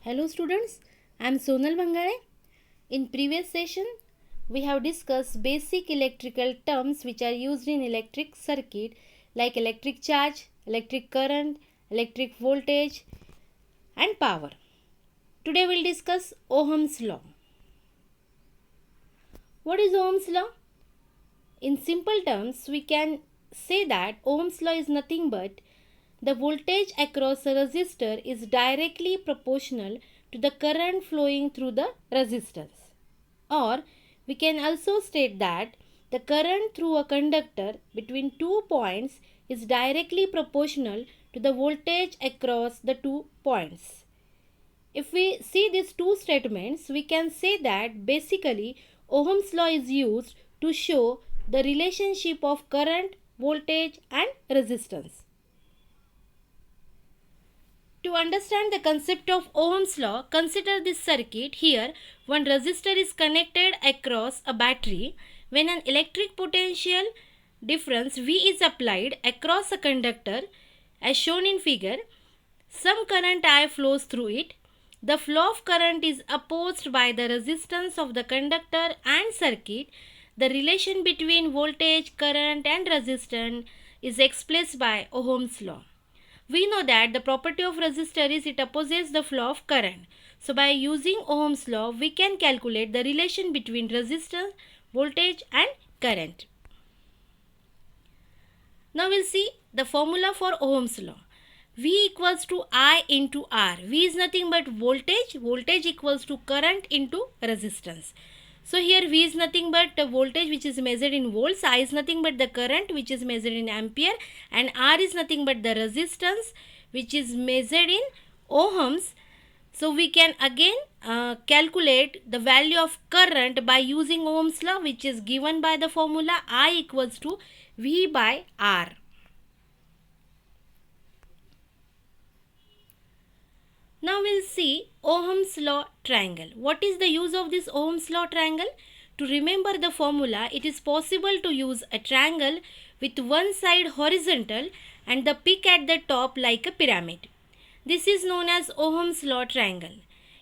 Hello students, I am Sonal Bangare. In previous session, we have discussed basic electrical terms which are used in electric circuit like electric charge, electric current, electric voltage and power. Today we will discuss Ohm's law. What is Ohm's law? In simple terms, we can say that Ohm's law is nothing but the voltage across a resistor is directly proportional to the current flowing through the resistance. Or we can also state that the current through a conductor between 2 points is directly proportional to the voltage across the 2 points. If we see these two statements, we can say that basically Ohm's law is used to show the relationship of current, voltage and resistance. To understand the concept of Ohm's law, consider this circuit. Here, one resistor is connected across a battery. When an electric potential difference V is applied across a conductor, as shown in figure, some current I flows through it. The flow of current is opposed by the resistance of the conductor and circuit. The relation between voltage, current and resistance is expressed by Ohm's law. We know that the property of resistor is it opposes the flow of current. So by using Ohm's law, we can calculate the relation between resistance, voltage and current. Now we'll see the formula for Ohm's law. V equals to I into R. V is nothing but voltage. Voltage equals to current into resistance. So here V is nothing but the voltage which is measured in volts, I is nothing but the current which is measured in ampere, and R is nothing but the resistance which is measured in ohms. So we can again calculate the value of current by using Ohm's law, which is given by the formula I equals to V by R. Now we'll see Ohm's law triangle. What is the use of this Ohm's law triangle? To remember the formula, it is possible to use a triangle with one side horizontal and the peak at the top like a pyramid. This is known as Ohm's law triangle.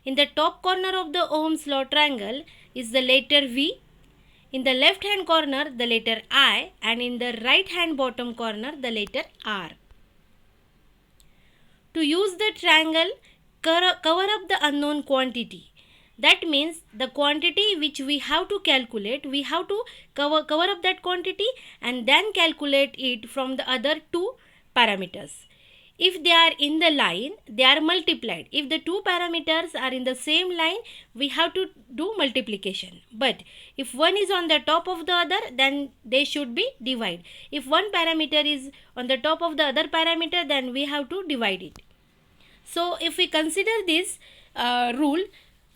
In the top corner of the Ohm's law triangle is the letter V. In the left hand corner the letter I, and in the right hand bottom corner the letter R. To use the triangle, cover up the unknown quantity. That means the quantity which we have to calculate, we have to cover up that quantity and then calculate it from the other two parameters. If they are in the line, they are multiplied. If the two parameters are in the same line, we have to do multiplication. But if one is on the top of the other, then they should be divided. If one parameter is on the top of the other parameter, then we have to divide it. So if we consider this rule,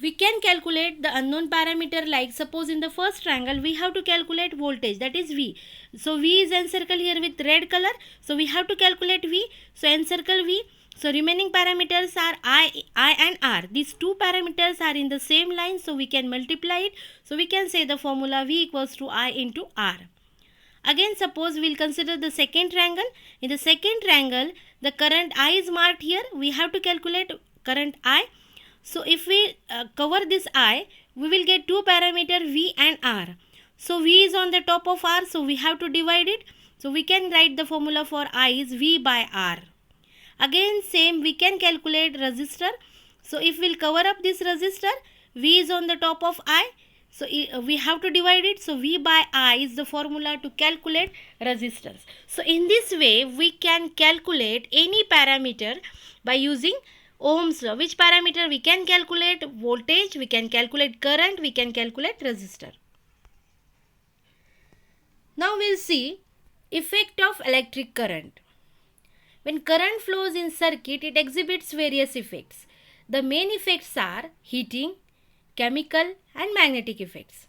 we can calculate the unknown parameter, like suppose in the first triangle we have to calculate voltage, that is V. So V is encircled here with red color, so we have to calculate V. So encircle V. So remaining parameters are I and R. These two parameters are in the same line, so we can multiply it. So we can say the formula V equals to I into R. Again, suppose we will consider the second triangle. In the second triangle, the current I is marked here. We have to calculate current I. So if we cover this I, we will get two parameter V and R. So V is on the top of R, so we have to divide it. So we can write the formula for I is V by R. Again same, we can calculate resistor. So if we will cover up this resistor, V is on the top of I. So we have to divide it. So V by I is the formula to calculate resistance. So in this way, we can calculate any parameter by using Ohm's law. Which parameter we can calculate? Voltage, we can calculate current, we can calculate resistor. Now we'll see effect of electric current. When current flows in circuit, it exhibits various effects. The main effects are heating, chemical and magnetic effects.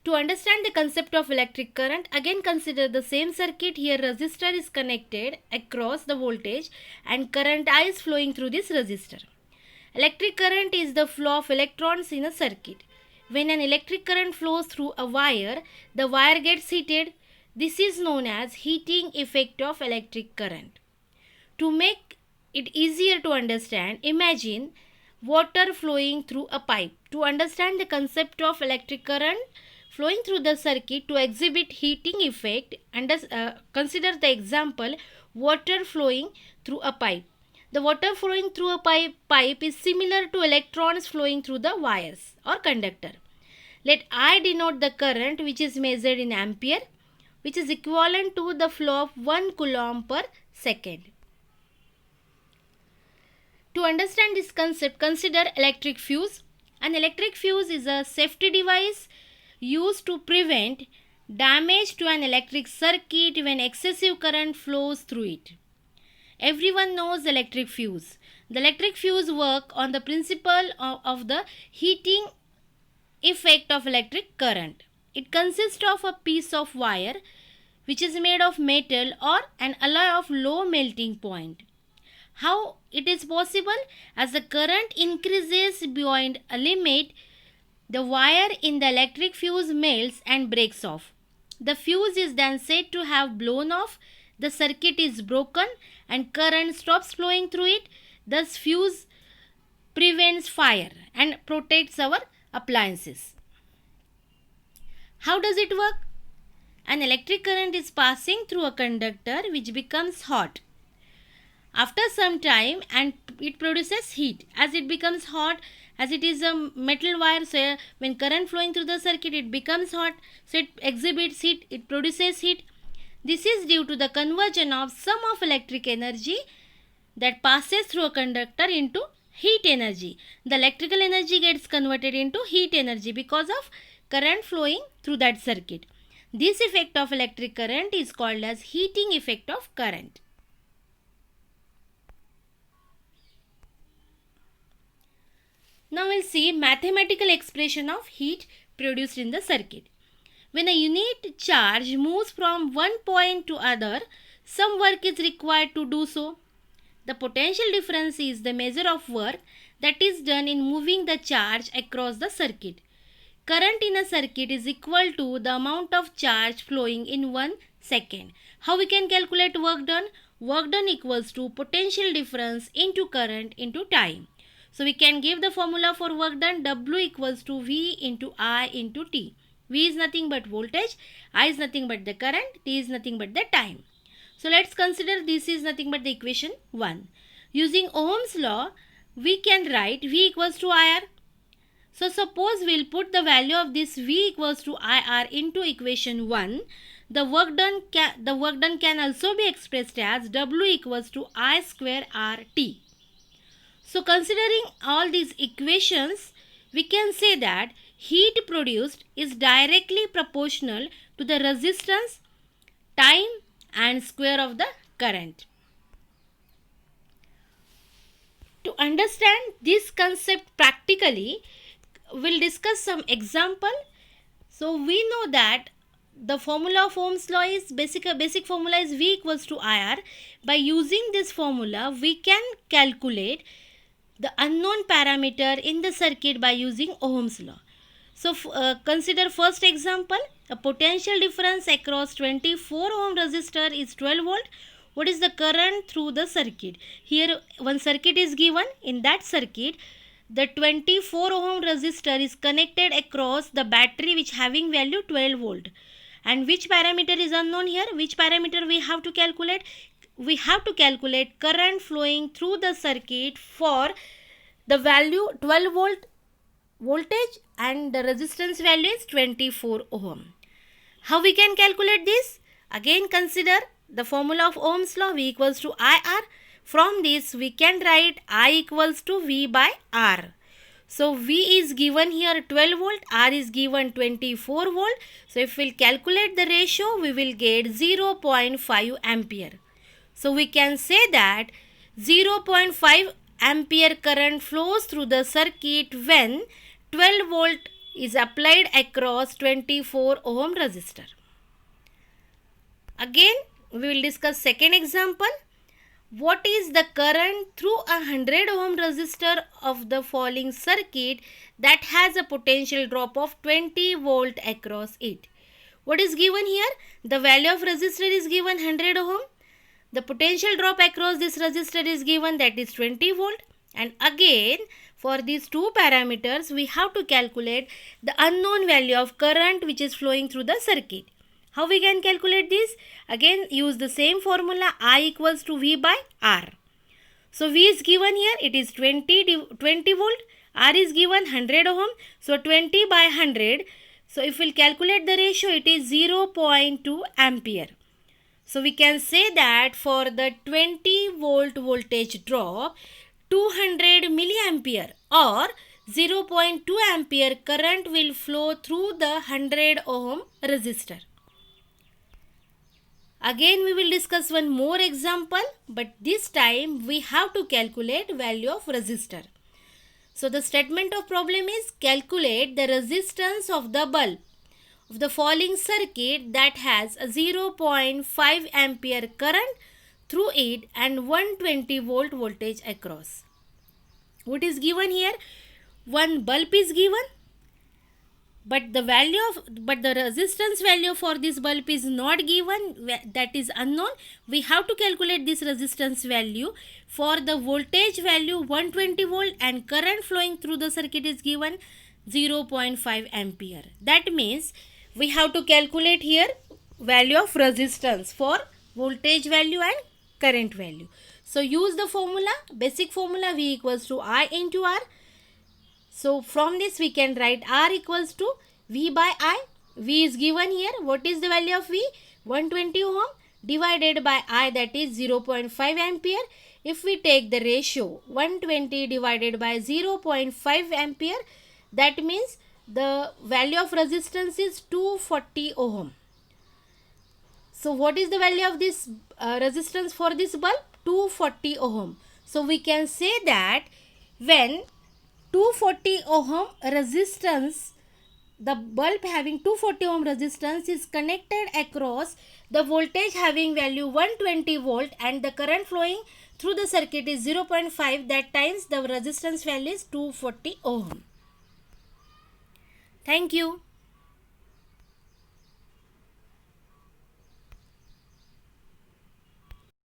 To understand the concept of electric current, again consider the same circuit. Here resistor is connected across the voltage and current I is flowing through this resistor. Electric current is the flow of electrons in a circuit. When an electric current flows through a wire, the wire gets heated. This is known as heating effect of electric current. To make it easier to understand, imagine water flowing through a pipe. To understand the concept of electric current flowing through the circuit to exhibit heating effect, consider the example water flowing through a pipe. The water flowing through a pipe is similar to electrons flowing through the wires or conductor. Let I denote the current which is measured in ampere, which is equivalent to the flow of 1 coulomb per second. To understand this concept, consider electric fuse. An electric fuse is a safety device used to prevent damage to an electric circuit when excessive current flows through it. Everyone knows electric fuse. The electric fuse work on the principle of the heating effect of electric current. It consists of a piece of wire which is made of metal or an alloy of low melting point. How it is possible? As the current increases beyond a limit, the wire in the electric fuse melts and breaks off. The fuse is then said to have blown off, the circuit is broken and current stops flowing through it. Thus fuse prevents fire and protects our appliances. How does it work? An electric current is passing through a conductor which becomes hot. After some time, and it produces heat. As it becomes hot, as it is a metal wire, so when current flowing through the circuit, it becomes hot, so it exhibits heat, it produces heat. This is due to the conversion of some of electric energy that passes through a conductor into heat energy. The electrical energy gets converted into heat energy because of current flowing through that circuit. This effect of electric current is called as heating effect of current. Now we'll see mathematical expression of heat produced in the circuit. When a unit charge moves from one point to other, some work is required to do so. The potential difference is the measure of work that is done in moving the charge across the circuit. Current in a circuit is equal to the amount of charge flowing in 1 second. How we can calculate work done? Work done equals to potential difference into current into time. So we can give the formula for work done. W equals to V into I into T. V is nothing but voltage, I is nothing but the current, T is nothing but the time. So let's consider this is nothing but the equation 1. Using Ohm's law, we can write V equals to IR. So suppose we'll put the value of this V equals to IR into equation 1. The work done can also be expressed as W equals to I square RT. So considering all these equations, we can say that heat produced is directly proportional to the resistance, time and square of the current. To understand this concept practically, we'll discuss some example. So we know that the formula of Ohm's law is basic formula is V equals to IR. By using this formula, we can calculate the unknown parameter in the circuit by using Ohm's law. So consider first example, a potential difference across 24 ohm resistor is 12 volt. What is the current through the circuit? Here one circuit is given. In that circuit, the 24 ohm resistor is connected across the battery which having value 12 volt. And which parameter is unknown here? Which parameter we have to calculate? We have to calculate current flowing through the circuit for the value 12 volt voltage and the resistance value is 24 ohm. How we can calculate this? Again consider the formula of Ohm's law, V equals to IR. From this we can write I equals to V by R. So V is given here 12 volt, R is given 24 volt. So if we calculate the ratio, we will get 0.5 ampere. So we can say that 0.5 ampere current flows through the circuit when 12 volt is applied across 24 ohm resistor. Again, we will discuss second example. What is the current through a 100 ohm resistor of the following circuit that has a potential drop of 20 volt across it? What is given here? The value of resistor is given 100 ohm. The potential drop across this resistor is given, that is 20 volt. And again, for these two parameters, we have to calculate the unknown value of current which is flowing through the circuit. How we can calculate this? Again, use the same formula, I equals to V by R. So V is given here, it is 20 volt, R is given 100 ohm, so 20 by 100. So if we'll calculate the ratio, it is 0.2 ampere. So we can say that for the 20 volt voltage drop, 200 milliampere or 0.2 ampere current will flow through the 100 ohm resistor. Again we will discuss one more example, but this time we have to calculate value of resistor. So the statement of problem is calculate the resistance of the bulb of the following circuit that has a 0.5 ampere current through it and 120 volt voltage across. What is given here? One bulb is given, but the resistance value for this bulb is not given, that is unknown. We have to calculate this resistance value. For the voltage value 120 volt and current flowing through the circuit is given 0.5 ampere. That means we have to calculate here value of resistance for voltage value and current value. So use the formula, basic formula, V equals to I into R. So from this we can write R equals to V by I. V is given here. What is the value of V? 120 ohm divided by I, that is 0.5 ampere. If we take the ratio 120 divided by 0.5 ampere, that means the value of resistance is 240 ohm. So what is the value of this resistance for this bulb? 240 ohm. So we can say that when 240 ohm resistance, the bulb having 240 ohm resistance is connected across the voltage having value 120 volt and the current flowing through the circuit is 0.5, that times the resistance value is 240 ohm. Thank you.